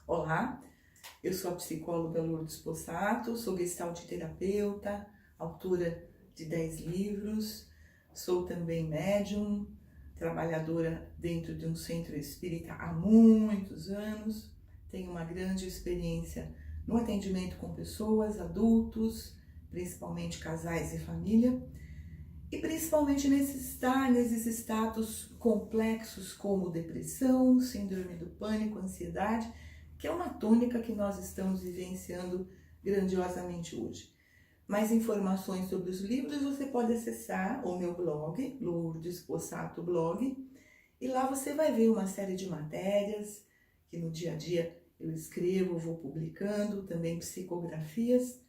Olá, eu sou a psicóloga Lourdes Possato, sou gestalt terapeuta, autora de 10 livros, sou também médium, trabalhadora dentro de um centro espírita há muitos anos, tenho uma grande experiência no atendimento com pessoas, adultos, principalmente casais e família, e principalmente nesses status complexos como depressão, síndrome do pânico, ansiedade, que é uma tônica que nós estamos vivenciando grandiosamente hoje. Mais informações sobre os livros você pode acessar o meu blog, Lourdes Possato Blog, e lá você vai ver uma série de matérias que no dia a dia eu escrevo, vou publicando, também psicografias.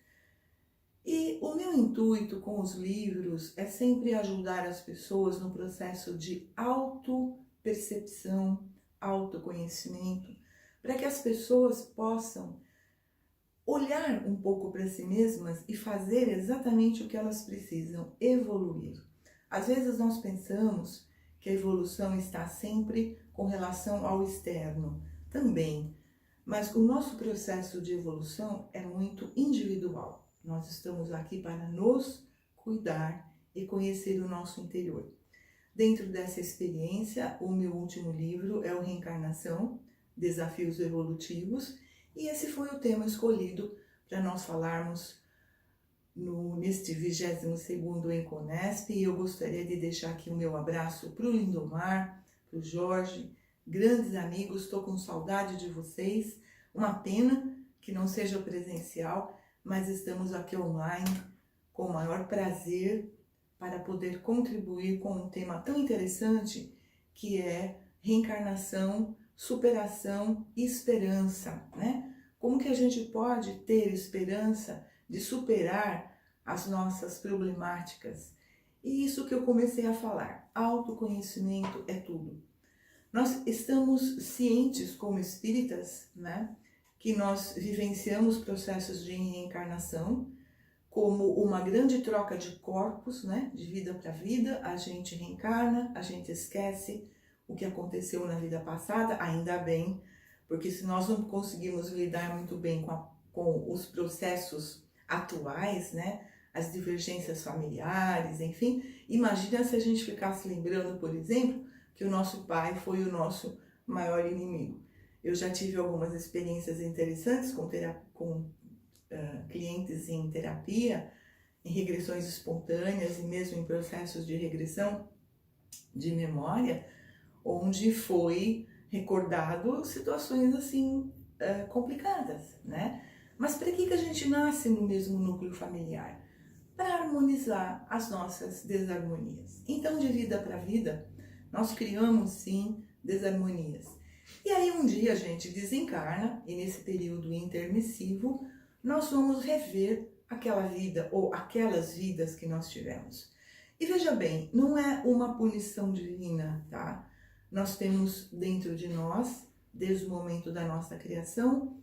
E o meu intuito com os livros é sempre ajudar as pessoas no processo de autopercepção, autoconhecimento, para que as pessoas possam olhar um pouco para si mesmas e fazer exatamente o que elas precisam, evoluir. Às vezes nós pensamos que a evolução está sempre com relação ao externo, também, mas o nosso processo de evolução é muito individual. Nós estamos aqui para nos cuidar e conhecer o nosso interior. Dentro dessa experiência, o meu último livro é o Reencarnação, Desafios Evolutivos, e esse foi o tema escolhido para nós falarmos neste 22º Enconesp, e eu gostaria de deixar aqui o meu abraço para o Lindomar, para o Jorge, grandes amigos, estou com saudade de vocês, uma pena que não seja presencial, mas estamos aqui online com o maior prazer para poder contribuir com um tema tão interessante que é reencarnação, superação e esperança, né? Como que a gente pode ter esperança de superar as nossas problemáticas? E isso que eu comecei a falar, autoconhecimento é tudo. Nós estamos cientes como espíritas, né, que nós vivenciamos processos de reencarnação como uma grande troca de corpos, né, de vida para vida. A gente reencarna, a gente esquece o que aconteceu na vida passada, ainda bem, porque se nós não conseguimos lidar muito bem com os processos atuais, né, as divergências familiares, enfim, imagina se a gente ficasse lembrando, por exemplo, que o nosso pai foi o nosso maior inimigo. Eu já tive algumas experiências interessantes com clientes em terapia, em regressões espontâneas e mesmo em processos de regressão de memória, onde foi recordado situações assim complicadas, né? Mas para que a gente nasce no mesmo núcleo familiar? Para harmonizar as nossas desarmonias. Então, de vida para vida, nós criamos sim desarmonias. E aí um dia a gente desencarna e nesse período intermissivo nós vamos rever aquela vida ou aquelas vidas que nós tivemos. E veja bem, não é uma punição divina, tá? Nós temos dentro de nós, desde o momento da nossa criação,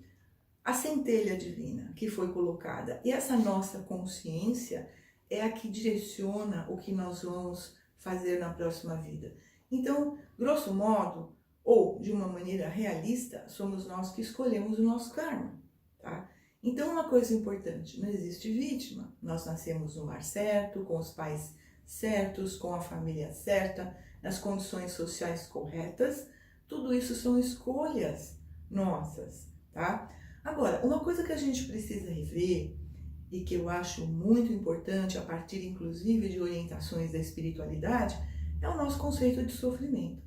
a centelha divina que foi colocada. E essa nossa consciência é a que direciona o que nós vamos fazer na próxima vida. Então, grosso modo, ou de uma maneira realista, somos nós que escolhemos o nosso karma, tá? Então, uma coisa importante, não existe vítima. Nós nascemos no lar certo, com os pais certos, com a família certa, nas condições sociais corretas. Tudo isso são escolhas nossas, tá? Agora, uma coisa que a gente precisa rever e que eu acho muito importante, a partir inclusive de orientações da espiritualidade, é o nosso conceito de sofrimento.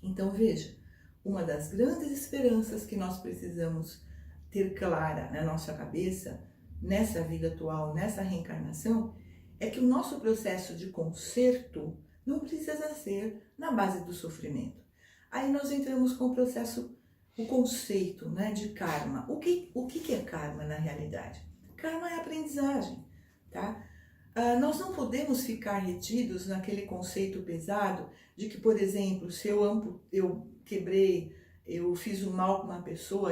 Então veja, uma das grandes esperanças que nós precisamos ter clara na nossa cabeça, nessa vida atual, nessa reencarnação, é que o nosso processo de conserto não precisa ser na base do sofrimento. Aí nós entramos com o conceito, né, de karma. O que é karma na realidade? Karma é aprendizagem, tá? Nós não podemos ficar retidos naquele conceito pesado de que, por exemplo, se eu quebrei, eu fiz um mal com uma pessoa,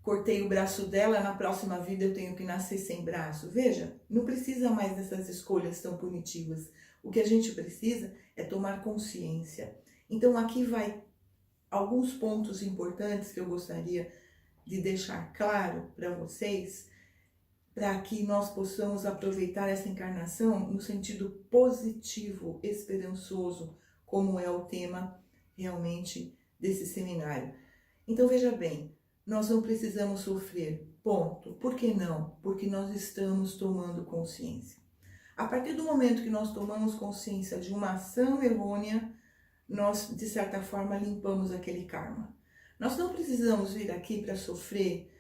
cortei o braço dela, na próxima vida eu tenho que nascer sem braço. Veja, não precisa mais dessas escolhas tão punitivas. O que a gente precisa é tomar consciência. Então aqui vai alguns pontos importantes que eu gostaria de deixar claro para vocês, para que nós possamos aproveitar essa encarnação no sentido positivo, esperançoso, como é o tema realmente desse seminário. Então veja bem, nós não precisamos sofrer, ponto. Por que não? Porque nós estamos tomando consciência. A partir do momento que nós tomamos consciência de uma ação errônea, nós, de certa forma, limpamos aquele karma. Nós não precisamos vir aqui para sofrer,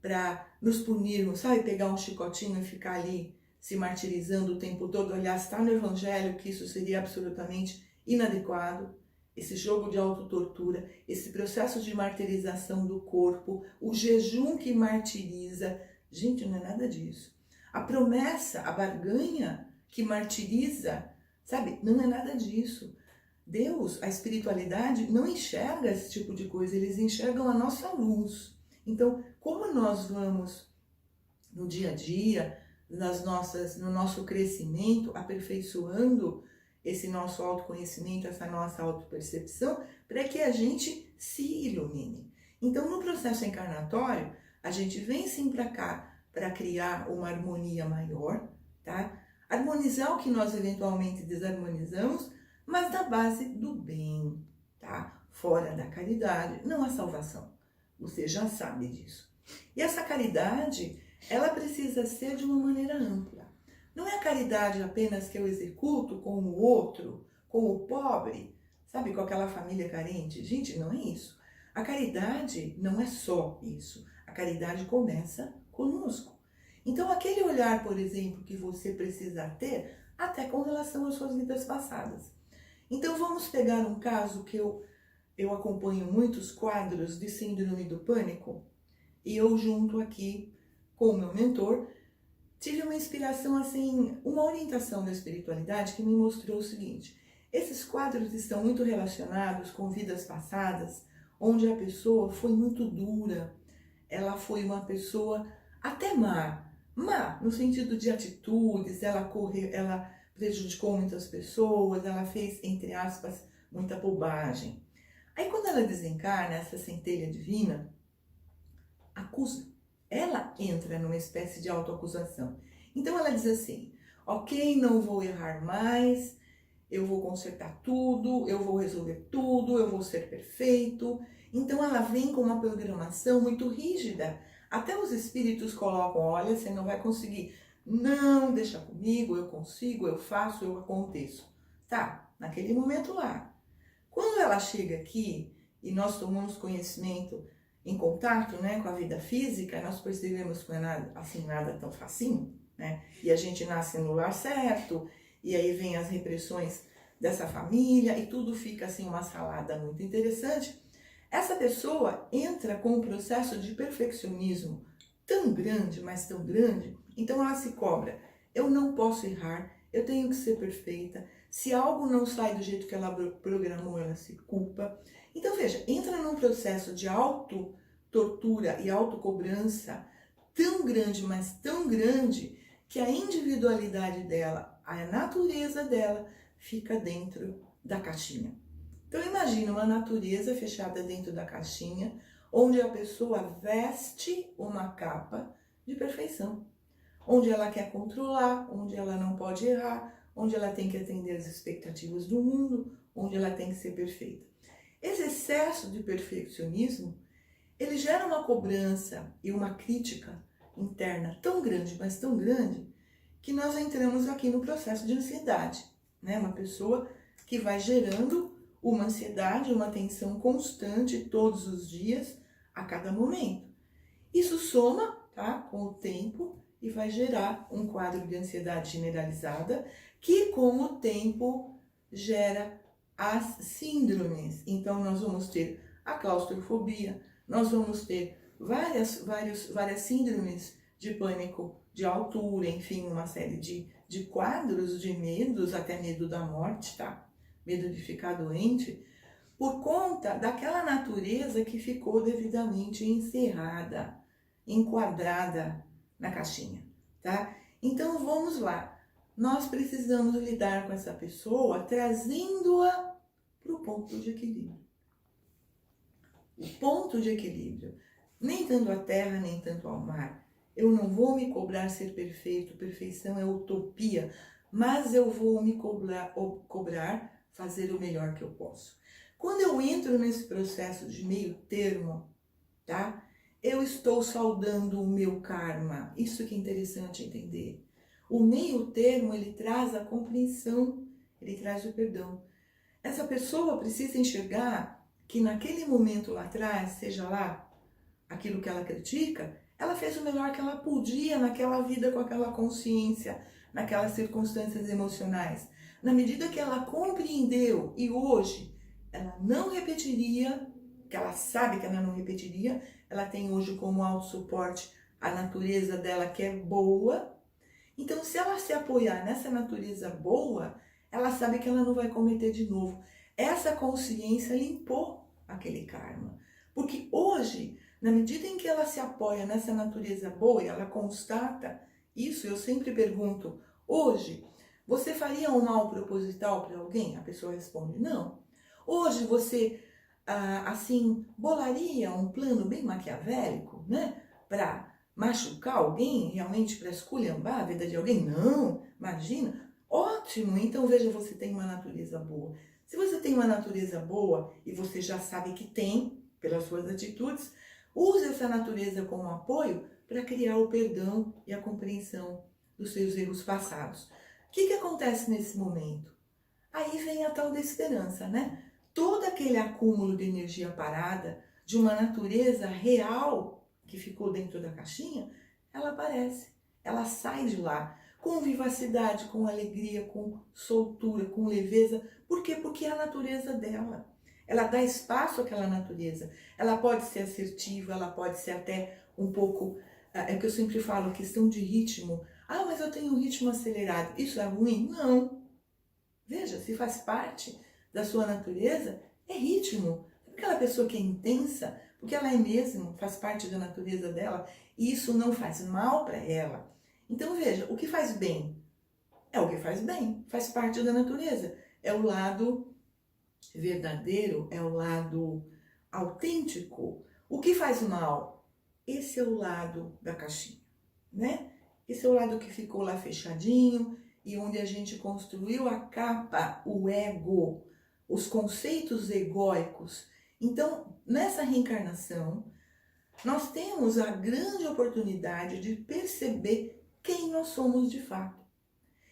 para nos punirmos, sabe? Pegar um chicotinho e ficar ali se martirizando o tempo todo. Aliás, está no Evangelho que isso seria absolutamente inadequado. Esse jogo de autotortura, esse processo de martirização do corpo, o jejum que martiriza. Gente, não é nada disso. A promessa, a barganha que martiriza, sabe? Não é nada disso. Deus, a espiritualidade, não enxerga esse tipo de coisa, eles enxergam a nossa luz. Então, como nós vamos no dia a dia, no nosso crescimento, aperfeiçoando esse nosso autoconhecimento, essa nossa autopercepção, para que a gente se ilumine. Então, no processo encarnatório, a gente vem sim para cá para criar uma harmonia maior, tá? Harmonizar o que nós eventualmente desarmonizamos, mas na base do bem, tá? Fora da caridade, não há salvação. Você já sabe disso. E essa caridade, ela precisa ser de uma maneira ampla. Não é a caridade apenas que eu executo com o outro, com o pobre, sabe, com aquela família carente. Gente, não é isso. A caridade não é só isso. A caridade começa conosco. Então, aquele olhar, por exemplo, que você precisa ter, até com relação às suas vidas passadas. Então, vamos pegar um caso que eu acompanho muitos quadros de síndrome do pânico, e eu junto aqui com o meu mentor, tive uma inspiração, assim, uma orientação da espiritualidade que me mostrou o seguinte: esses quadros estão muito relacionados com vidas passadas, onde a pessoa foi muito dura, ela foi uma pessoa até má no sentido de atitudes, ela prejudicou muitas pessoas, ela fez, entre aspas, muita bobagem. Aí quando ela desencarna, essa centelha divina acusa. Ela entra numa espécie de autoacusação. Então ela diz assim: ok, não vou errar mais, eu vou consertar tudo, eu vou resolver tudo, eu vou ser perfeito. Então ela vem com uma programação muito rígida. Até os espíritos colocam: olha, você não vai conseguir. Não, deixa comigo, eu consigo, eu faço, eu aconteço. Tá, naquele momento lá. Quando ela chega aqui e nós tomamos conhecimento, em contato, né, com a vida física, nós percebemos que não é nada, assim, nada tão facinho, né? E a gente nasce no lar certo, e aí vem as repressões dessa família, e tudo fica assim uma salada muito interessante. Essa pessoa entra com um processo de perfeccionismo tão grande, mas tão grande, então ela se cobra: eu não posso errar, eu tenho que ser perfeita, se algo não sai do jeito que ela programou, ela se culpa. Então veja, entra num processo de auto-tortura e autocobrança tão grande, mas tão grande, que a individualidade dela, a natureza dela, fica dentro da caixinha. Então imagina uma natureza fechada dentro da caixinha, onde a pessoa veste uma capa de perfeição, onde ela quer controlar, onde ela não pode errar, onde ela tem que atender às expectativas do mundo, onde ela tem que ser perfeita. Esse excesso de perfeccionismo, ele gera uma cobrança e uma crítica interna tão grande, mas tão grande, que nós entramos aqui no processo de ansiedade, né? Uma pessoa que vai gerando uma ansiedade, uma tensão constante todos os dias, a cada momento. Isso soma, tá, com o tempo e vai gerar um quadro de ansiedade generalizada que, com o tempo, gera as síndromes. Então, nós vamos ter a claustrofobia, nós vamos ter várias síndromes de pânico, de altura, enfim, uma série de quadros de medos, até medo da morte, tá? Medo de ficar doente, por conta daquela natureza que ficou devidamente encerrada, enquadrada na caixinha, tá? Então, vamos lá. Nós precisamos lidar com essa pessoa, trazendo-a para o ponto de equilíbrio. o ponto de equilíbrio. Nem tanto a terra, nem tanto ao mar. Eu não vou me cobrar ser perfeito, perfeição é utopia, mas eu vou me cobrar fazer o melhor que eu posso. Quando eu entro nesse processo de meio termo, tá? Eu estou saudando o meu karma. Isso que é interessante entender. O meio termo, ele traz a compreensão, ele traz o perdão. Essa pessoa precisa enxergar que naquele momento lá atrás, seja lá aquilo que ela critica, ela fez o melhor que ela podia naquela vida com aquela consciência, naquelas circunstâncias emocionais. Na medida que ela compreendeu e hoje ela não repetiria, que ela sabe que ela não repetiria, ela tem hoje como autossuporte a natureza dela que é boa. Então, se ela se apoiar nessa natureza boa, ela sabe que ela não vai cometer de novo. Essa consciência limpou aquele karma. Porque hoje, na medida em que ela se apoia nessa natureza boa e ela constata isso, eu sempre pergunto, hoje, você faria um mal proposital para alguém? A pessoa responde, não. Hoje você, assim, bolaria um plano bem maquiavélico, né? Para machucar alguém, realmente para esculhambar a vida de alguém? Não, imagina. Ótimo, então veja, você tem uma natureza boa. Se você tem uma natureza boa e você já sabe que tem, pelas suas atitudes, use essa natureza como apoio para criar o perdão e a compreensão dos seus erros passados. O que acontece nesse momento? Aí vem a tal da esperança, né? Todo aquele acúmulo de energia parada, de uma natureza real que ficou dentro da caixinha, ela aparece, ela sai de lá com vivacidade, com alegria, com soltura, com leveza. Por quê? Porque é a natureza dela. Ela dá espaço àquela natureza. Ela pode ser assertiva, ela pode ser até um pouco, é que eu sempre falo, questão de ritmo. Ah, mas eu tenho um ritmo acelerado. Isso é ruim? Não. Veja, se faz parte da sua natureza, é ritmo. Aquela pessoa que é intensa, porque ela é mesmo, faz parte da natureza dela, e isso não faz mal para ela. Então veja, o que faz bem é o que faz bem, faz parte da natureza. É o lado verdadeiro, é o lado autêntico. O que faz mal? Esse é o lado da caixinha, né? Esse é o lado que ficou lá fechadinho e onde a gente construiu a capa, o ego, os conceitos egóicos. Então, nessa reencarnação, nós temos a grande oportunidade de perceber quem nós somos de fato.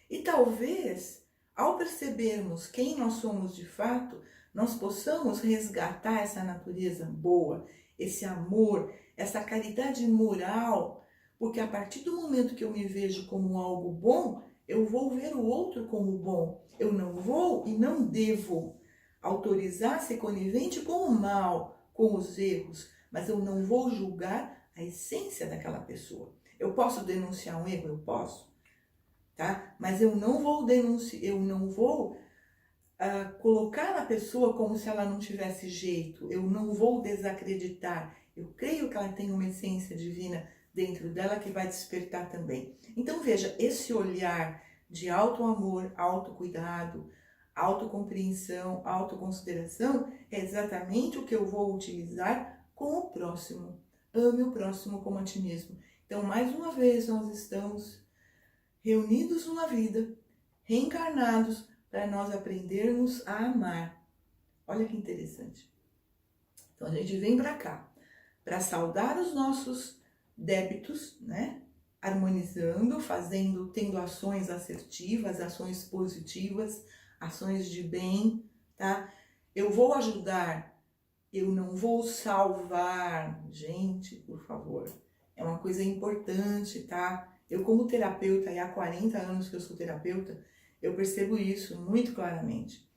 E talvez, ao percebermos quem nós somos de fato, nós possamos resgatar essa natureza boa, esse amor, essa caridade moral, porque a partir do momento que eu me vejo como algo bom, eu vou ver o outro como bom. Eu não vou e não devo autorizar ser conivente com o mal, com os erros, mas eu não vou julgar a essência daquela pessoa. Eu posso denunciar um erro? Eu posso. Tá? Mas eu não vou denunciar, eu não vou colocar a pessoa como se ela não tivesse jeito, eu não vou desacreditar. Eu creio que ela tem uma essência divina dentro dela que vai despertar também. Então veja, esse olhar de auto-amor, autocuidado, autocompreensão, autoconsideração é exatamente o que eu vou utilizar com o próximo. Ame o próximo como a ti mesmo. Então, mais uma vez, nós estamos reunidos numa vida, reencarnados, para nós aprendermos a amar. Olha que interessante. Então a gente vem para cá, para saudar os nossos débitos, né? Harmonizando, fazendo, tendo ações assertivas, ações positivas, ações de bem, tá? Eu vou ajudar, eu não vou salvar. Gente, por favor, é uma coisa importante, tá? Eu como terapeuta, e há 40 anos que eu sou terapeuta, eu percebo isso muito claramente.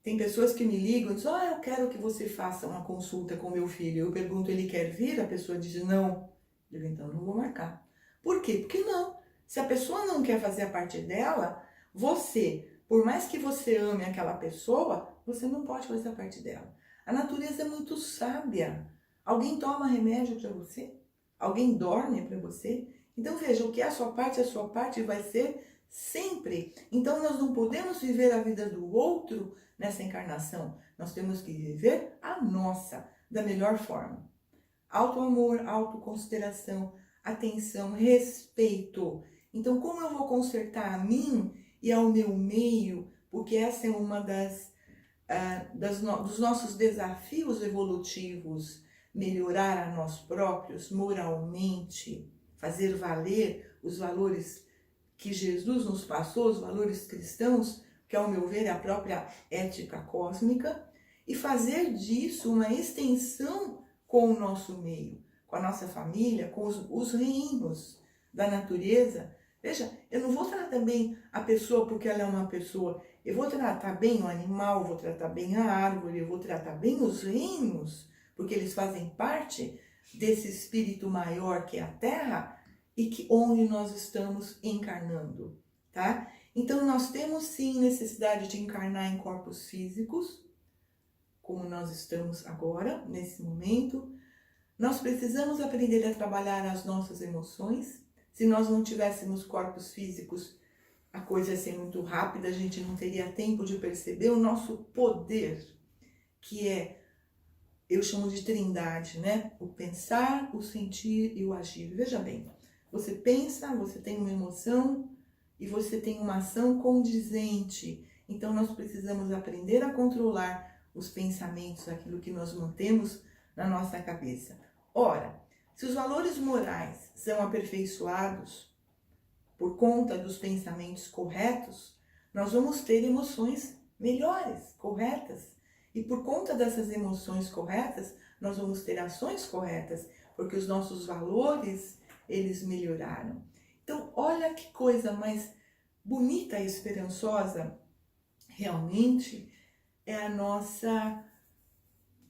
Tem pessoas que me ligam e dizem, eu quero que você faça uma consulta com meu filho. Eu pergunto, ele quer vir? A pessoa diz, não. Eu digo, então não vou marcar. Por quê? Porque não. Se a pessoa não quer fazer a parte dela, você, por mais que você ame aquela pessoa, você não pode fazer a parte dela. A natureza é muito sábia. Alguém toma remédio para você? Alguém dorme para você? Então veja, o que é a sua parte vai ser sempre. Então nós não podemos viver a vida do outro nessa encarnação. Nós temos que viver a nossa. da melhor forma. Auto-amor, autoconsideração, atenção, respeito. Então, como eu vou consertar a mim e ao meu meio? Porque essa é uma dos nossos desafios evolutivos, melhorar a nós próprios moralmente, fazer valer os valores que Jesus nos passou, os valores cristãos, que ao meu ver é a própria ética cósmica, e fazer disso uma extensão com o nosso meio, com a nossa família, com os reinos da natureza. Veja, eu não vou tratar bem a pessoa porque ela é uma pessoa, eu vou tratar bem o animal, vou tratar bem a árvore, eu vou tratar bem os reinos, porque eles fazem parte desse espírito maior que é a Terra e que onde nós estamos encarnando, tá? Então nós temos sim necessidade de encarnar em corpos físicos, como nós estamos agora, nesse momento. Nós precisamos aprender a trabalhar as nossas emoções. Se nós não tivéssemos corpos físicos, a coisa ia ser muito rápida, a gente não teria tempo de perceber o nosso poder, que é, eu chamo de trindade, né? O pensar, o sentir e o agir. Veja bem, você pensa, você tem uma emoção e você tem uma ação condizente. Então nós precisamos aprender a controlar os pensamentos, aquilo que nós mantemos na nossa cabeça. Ora, se os valores morais são aperfeiçoados por conta dos pensamentos corretos, nós vamos ter emoções melhores, corretas. E por conta dessas emoções corretas, nós vamos ter ações corretas, porque os nossos valores, eles melhoraram. Então, olha que coisa mais bonita e esperançosa, realmente, é a nossa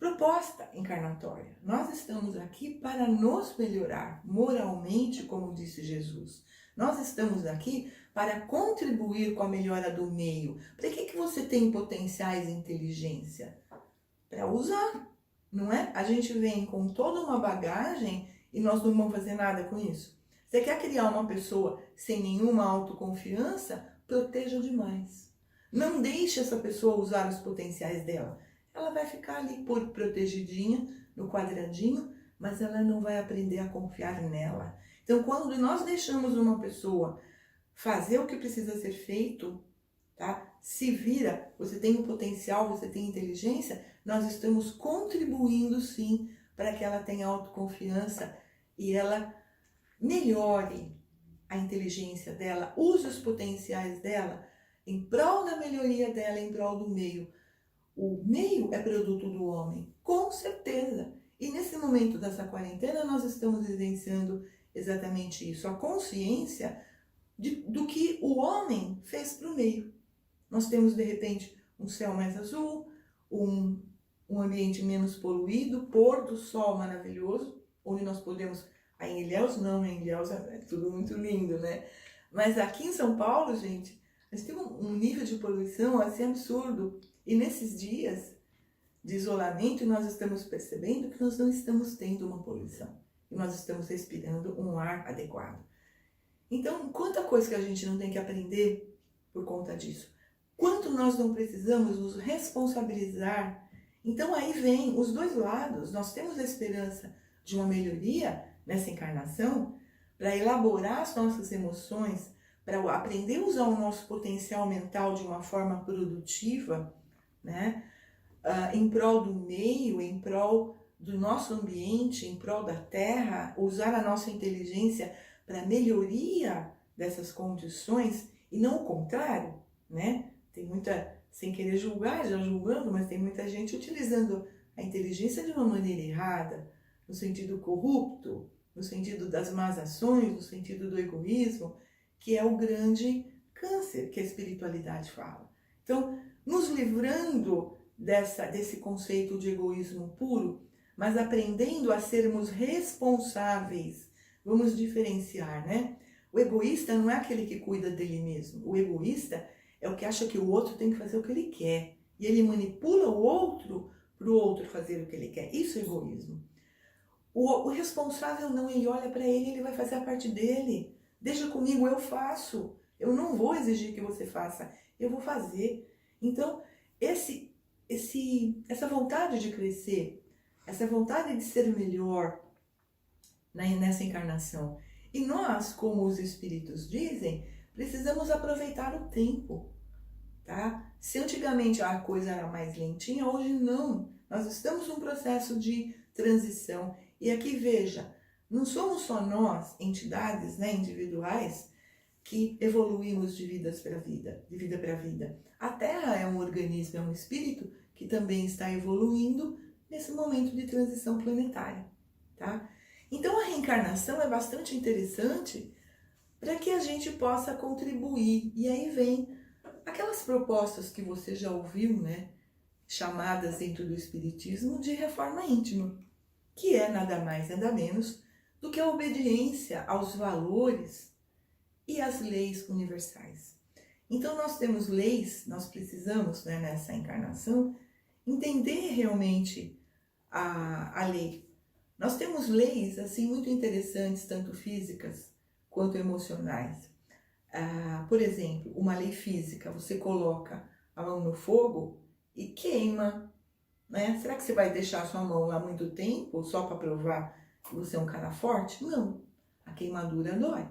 proposta encarnatória. Nós estamos aqui para nos melhorar moralmente, como disse Jesus. Nós estamos aqui para contribuir com a melhora do meio. Para que você tem potenciais de inteligência? Para usar, não é? A gente vem com toda uma bagagem e nós não vamos fazer nada com isso. Você quer criar uma pessoa sem nenhuma autoconfiança? Proteja demais. Não deixe essa pessoa usar os potenciais dela. Ela vai ficar ali protegidinha, no quadradinho, mas ela não vai aprender a confiar nela. Então, quando nós deixamos uma pessoa fazer o que precisa ser feito, tá? Se vira, você tem o potencial, você tem inteligência, nós estamos contribuindo sim para que ela tenha autoconfiança e ela melhore a inteligência dela, use os potenciais dela em prol da melhoria dela, em prol do meio. O meio é produto do homem, com certeza. E nesse momento dessa quarentena nós estamos vivenciando exatamente isso, a consciência do que o homem fez para o meio. Nós temos de repente um céu mais azul, um ambiente menos poluído, pôr do sol maravilhoso, onde nós podemos, aí em Ilhéus não, em Ilhéus é tudo muito lindo, né? Mas aqui em São Paulo, gente, nós temos um nível de poluição assim absurdo. E nesses dias de isolamento, nós estamos percebendo que nós não estamos tendo uma poluição. E nós estamos respirando um ar adequado. Então, quanta coisa que a gente não tem que aprender por conta disso. Quanto nós não precisamos nos responsabilizar. Então, aí vem os dois lados. Nós temos a esperança de uma melhoria nessa encarnação para elaborar as nossas emoções, para aprender a usar o nosso potencial mental de uma forma produtiva, né? Em prol do meio, em prol do nosso ambiente, em prol da Terra, usar a nossa inteligência para a melhoria dessas condições e não o contrário, né? Tem muita, sem querer julgar, já julgando, mas tem muita gente utilizando a inteligência de uma maneira errada, no sentido corrupto, no sentido das más ações, no sentido do egoísmo, que é o grande câncer que a espiritualidade fala. Então, nos livrando desse conceito de egoísmo puro, mas aprendendo a sermos responsáveis. Vamos diferenciar, né? O egoísta não é aquele que cuida dele mesmo. O egoísta é o que acha que o outro tem que fazer o que ele quer. E ele manipula o outro para o outro fazer o que ele quer. Isso é egoísmo. O responsável não, ele olha para ele, ele vai fazer a parte dele. Deixa comigo, eu faço. Eu não vou exigir que você faça, eu vou fazer. Então, essa vontade de crescer, essa vontade de ser melhor nessa encarnação. E nós, como os espíritos dizem, precisamos aproveitar o tempo, tá? Se antigamente a coisa era mais lentinha, hoje não. Nós estamos num processo de transição. E aqui veja, não somos só nós, entidades, né, individuais, que evoluímos de vida para vida. A Terra é um organismo, é um espírito que também está evoluindo nesse momento de transição planetária, tá? Então a reencarnação é bastante interessante para que a gente possa contribuir. E aí vem aquelas propostas que você já ouviu, né? Chamadas dentro do Espiritismo de reforma íntima, que é nada mais, nada menos do que a obediência aos valores e às leis universais. Então nós temos leis, nós precisamos, né, nessa encarnação, entender realmente a lei. Nós temos leis assim muito interessantes, tanto físicas quanto emocionais. Por exemplo, uma lei física, você coloca a mão no fogo e queima, né? Será que você vai deixar a sua mão lá muito tempo só para provar que você é um cara forte? Não, a queimadura dói.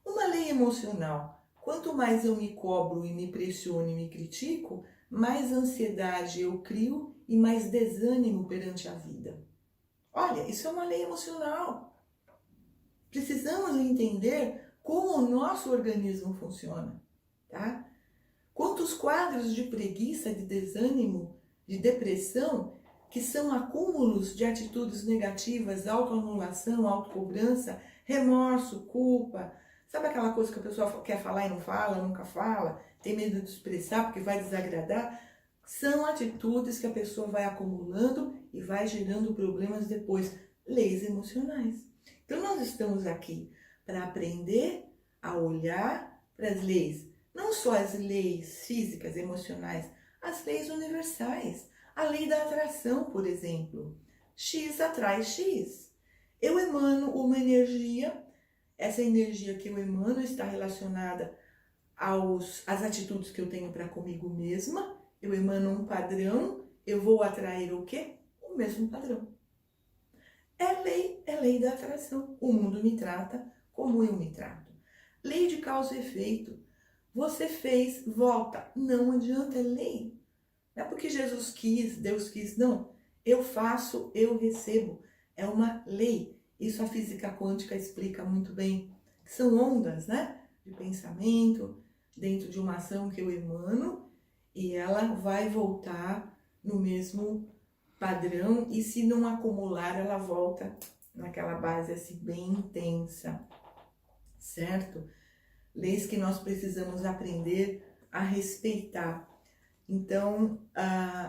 Uma lei emocional, quanto mais eu me cobro e me pressiono e me critico, mais ansiedade eu crio e mais desânimo perante a vida. Olha, isso é uma lei emocional. Precisamos entender como o nosso organismo funciona, tá? Quantos quadros de preguiça, de desânimo, de depressão, que são acúmulos de atitudes negativas, autoanulação, autocobrança, remorso, culpa. Sabe aquela coisa que a pessoa quer falar e não fala, nunca fala, tem medo de expressar porque vai desagradar? São atitudes que a pessoa vai acumulando e vai gerando problemas depois, leis emocionais. Então nós estamos aqui para aprender a olhar para as leis, não só as leis físicas, emocionais, as leis universais. A lei da atração, por exemplo. X atrai X. Eu emano uma energia, essa energia que eu emano está relacionada às atitudes que eu tenho para comigo mesma. Eu emano um padrão, eu vou atrair o quê? O mesmo padrão. É lei da atração. O mundo me trata como eu me trato. Lei de causa e efeito. Você fez, volta. Não adianta, é lei. Não é porque Jesus quis, Deus quis, não. Eu faço, eu recebo. É uma lei. Isso a física quântica explica muito bem. São ondas, né? De pensamento, dentro de uma ação que eu emano, e ela vai voltar no mesmo padrão, e se não acumular, ela volta naquela base assim bem intensa, certo? Leis que nós precisamos aprender a respeitar. Então,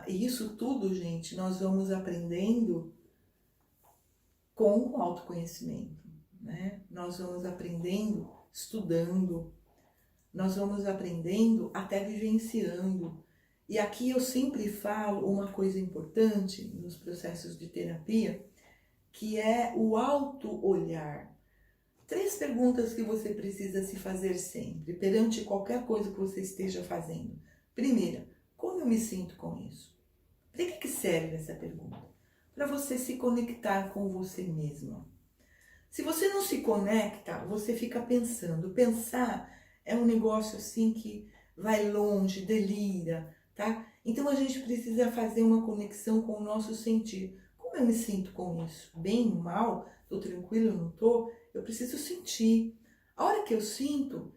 isso tudo, gente, nós vamos aprendendo com o autoconhecimento, né? Nós vamos aprendendo estudando, nós vamos aprendendo até vivenciando. E aqui eu sempre falo uma coisa importante nos processos de terapia, que é o auto-olhar. 3 perguntas que você precisa se fazer sempre, perante qualquer coisa que você esteja fazendo. Primeira, como eu me sinto com isso? Para que serve essa pergunta? Para você se conectar com você mesmo. Se você não se conecta, você fica pensando. Pensar é um negócio assim que vai longe, delira, tá? Então a gente precisa fazer uma conexão com o nosso sentir. Como eu me sinto com isso? Bem, mal? Tô tranquilo, não tô? Eu preciso sentir. A hora que eu sinto,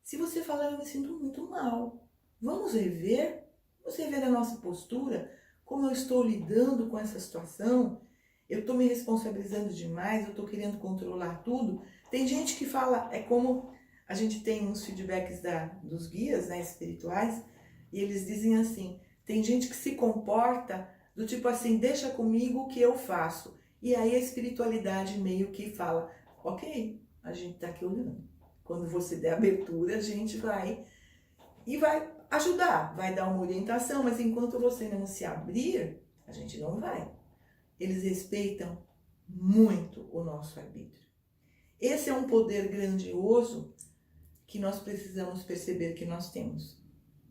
se você falar, eu me sinto muito mal. Vamos rever? Vamos rever a nossa postura? Como eu estou lidando com essa situação? Eu estou me responsabilizando demais, eu estou querendo controlar tudo. Tem gente que fala, é como a gente tem uns feedbacks dos guias, né, espirituais, e eles dizem assim, tem gente que se comporta do tipo assim, deixa comigo que eu faço. E aí a espiritualidade meio que fala, ok, a gente está aqui olhando. Quando você der abertura, a gente vai e vai ajudar, vai dar uma orientação, mas enquanto você não se abrir, a gente não vai. Eles respeitam muito o nosso arbítrio. Esse é um poder grandioso que nós precisamos perceber que nós temos,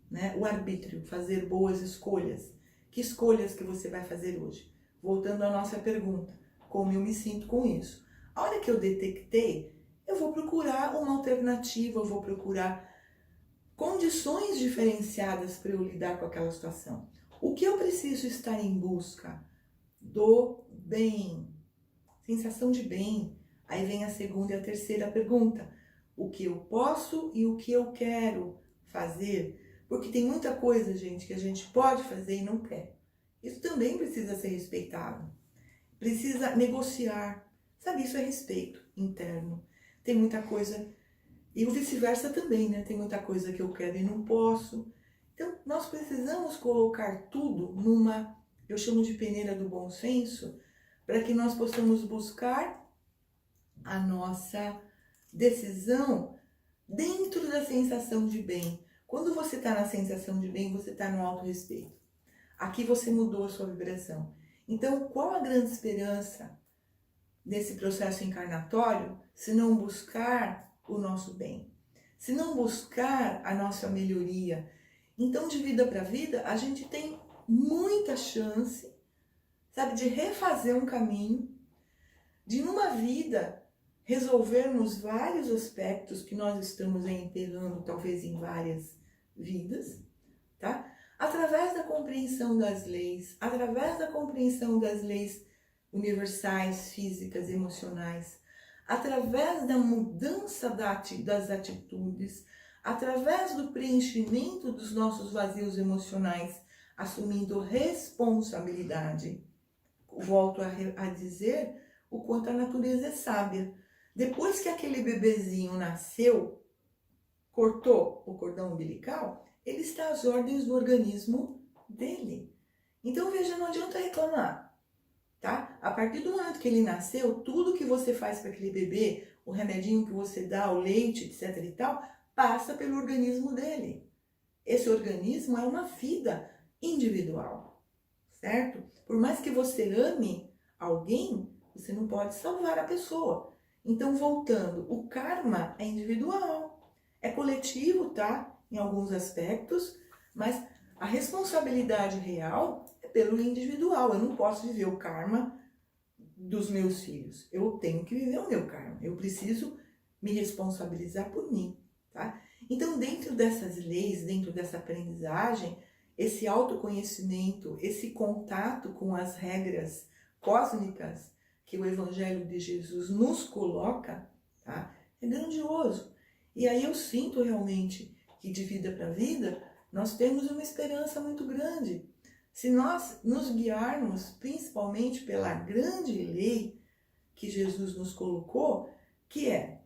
né? O arbítrio, fazer boas escolhas. Que escolhas que você vai fazer hoje? voltando à nossa pergunta, como eu me sinto com isso? A hora que eu detectei, eu vou procurar uma alternativa, eu vou procurar condições diferenciadas para eu lidar com aquela situação. O que eu preciso estar em busca? Do bem, sensação de bem. Aí vem a segunda e a terceira pergunta. O que eu posso e o que eu quero fazer? Porque tem muita coisa, gente, que a gente pode fazer e não quer. Isso também precisa ser respeitado. Precisa negociar. Sabe, isso é respeito interno. Tem muita coisa, e o vice-versa também, né? Tem muita coisa que eu quero e não posso. Então, nós precisamos colocar tudo numa, eu chamo de peneira do bom senso, para que nós possamos buscar a nossa decisão dentro da sensação de bem. Quando você está na sensação de bem, você está no autorrespeito. Aqui você mudou a sua vibração. Então, qual a grande esperança desse processo encarnatório se não buscar o nosso bem? Se não buscar a nossa melhoria? Então, de vida para vida, a gente tem muita chance, sabe, de refazer um caminho, de numa vida resolvermos vários aspectos que nós estamos enterrando, talvez em várias vidas, tá? Através da compreensão das leis, através da compreensão das leis universais, físicas, emocionais, através da mudança das atitudes, através do preenchimento dos nossos vazios emocionais, assumindo responsabilidade. Volto a dizer o quanto a natureza é sábia. Depois que aquele bebezinho nasceu, cortou o cordão umbilical, ele está às ordens do organismo dele. Então, veja, não adianta reclamar, tá? A partir do momento que ele nasceu, tudo que você faz para aquele bebê, o remedinho que você dá, o leite, etc e tal, passa pelo organismo dele. Esse organismo é uma vida individual, certo? Por mais que você ame alguém, você não pode salvar a pessoa. Então, voltando, o karma é individual, é coletivo, tá? Em alguns aspectos, mas a responsabilidade real é pelo individual. Eu não posso viver o karma dos meus filhos. Eu tenho que viver o meu karma. Eu preciso me responsabilizar por mim, tá? Então, dentro dessas leis, dentro dessa aprendizagem, esse autoconhecimento, esse contato com as regras cósmicas que o Evangelho de Jesus nos coloca, tá? É grandioso. E aí eu sinto realmente que de vida para vida nós temos uma esperança muito grande. Se nós nos guiarmos principalmente pela grande lei que Jesus nos colocou, que é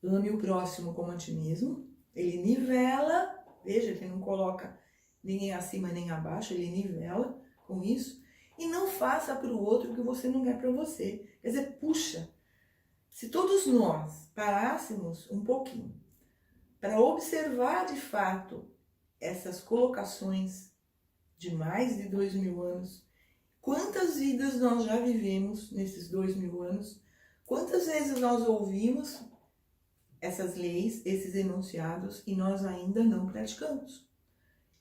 ame o próximo como a ti mesmo, ele nivela, veja que ele não coloca ninguém acima nem abaixo, ele nivela com isso, e não faça para o outro o que você não quer para você. Quer dizer, puxa, se todos nós parássemos um pouquinho para observar de fato essas colocações de mais de 2000 anos, quantas vidas nós já vivemos nesses 2000 anos, quantas vezes nós ouvimos essas leis, esses enunciados, e nós ainda não praticamos.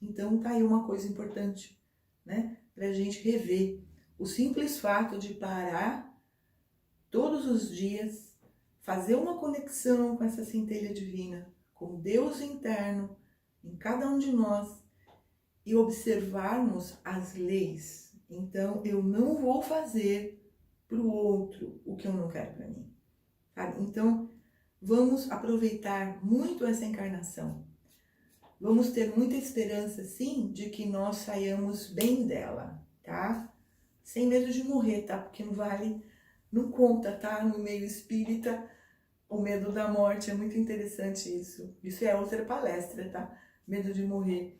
Então tá aí uma coisa importante, né, para a gente rever. O simples fato de parar todos os dias, fazer uma conexão com essa centelha divina, com Deus interno, em cada um de nós, e observarmos as leis. Então, eu não vou fazer para o outro o que eu não quero para mim, sabe? Então, vamos aproveitar muito essa encarnação. Vamos ter muita esperança, sim, de que nós saiamos bem dela, tá? Sem medo de morrer, tá? Porque não vale, não conta, tá? No meio espírita, o medo da morte, é muito interessante isso. Isso é outra palestra, tá? Medo de morrer.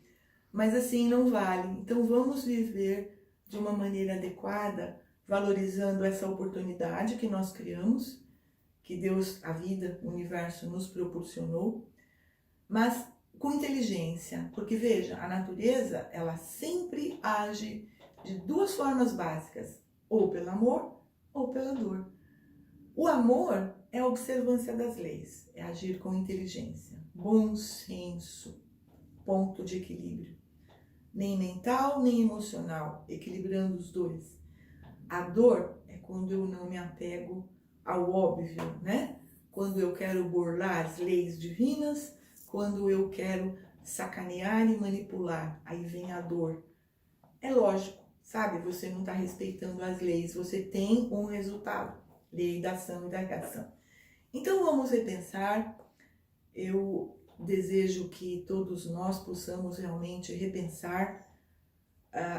Mas assim, não vale. Então vamos viver de uma maneira adequada, valorizando essa oportunidade que nós criamos, que Deus, a vida, o universo nos proporcionou, mas com inteligência, porque veja, a natureza, ela sempre age de duas formas básicas, ou pelo amor ou pela dor. O amor é a observância das leis, é agir com inteligência, bom senso, ponto de equilíbrio, nem mental nem emocional, equilibrando os dois. A dor é quando eu não me apego ao óbvio, né? Quando eu quero burlar as leis divinas, quando eu quero sacanear e manipular, aí vem a dor. É lógico, sabe? Você não está respeitando as leis, você tem um resultado, lei da ação e da reação. Então vamos repensar. Eu desejo que todos nós possamos realmente repensar,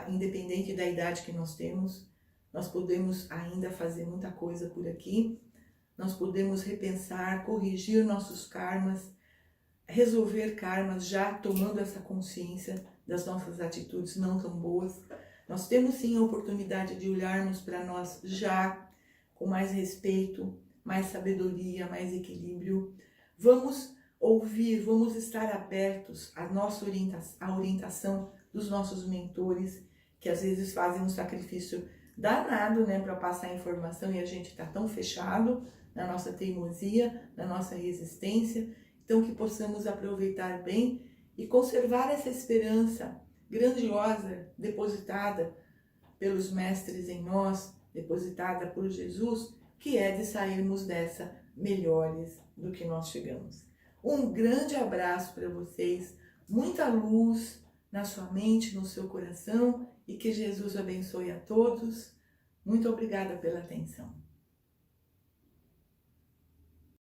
independente da idade que nós temos. Nós podemos ainda fazer muita coisa por aqui. Nós podemos repensar, corrigir nossos karmas, resolver karmas já tomando essa consciência das nossas atitudes não tão boas. Nós temos sim a oportunidade de olharmos para nós já com mais respeito, mais sabedoria, mais equilíbrio. Vamos ouvir, vamos estar abertos à nossa orientação dos nossos mentores, que às vezes fazem um sacrifício danado, né, para passar informação e a gente está tão fechado na nossa teimosia, na nossa resistência. Então que possamos aproveitar bem e conservar essa esperança grandiosa depositada pelos mestres em nós, depositada por Jesus, que é de sairmos dessa melhores do que nós chegamos. Um grande abraço para vocês, muita luz na sua mente, no seu coração, e que Jesus abençoe a todos. Muito obrigada pela atenção.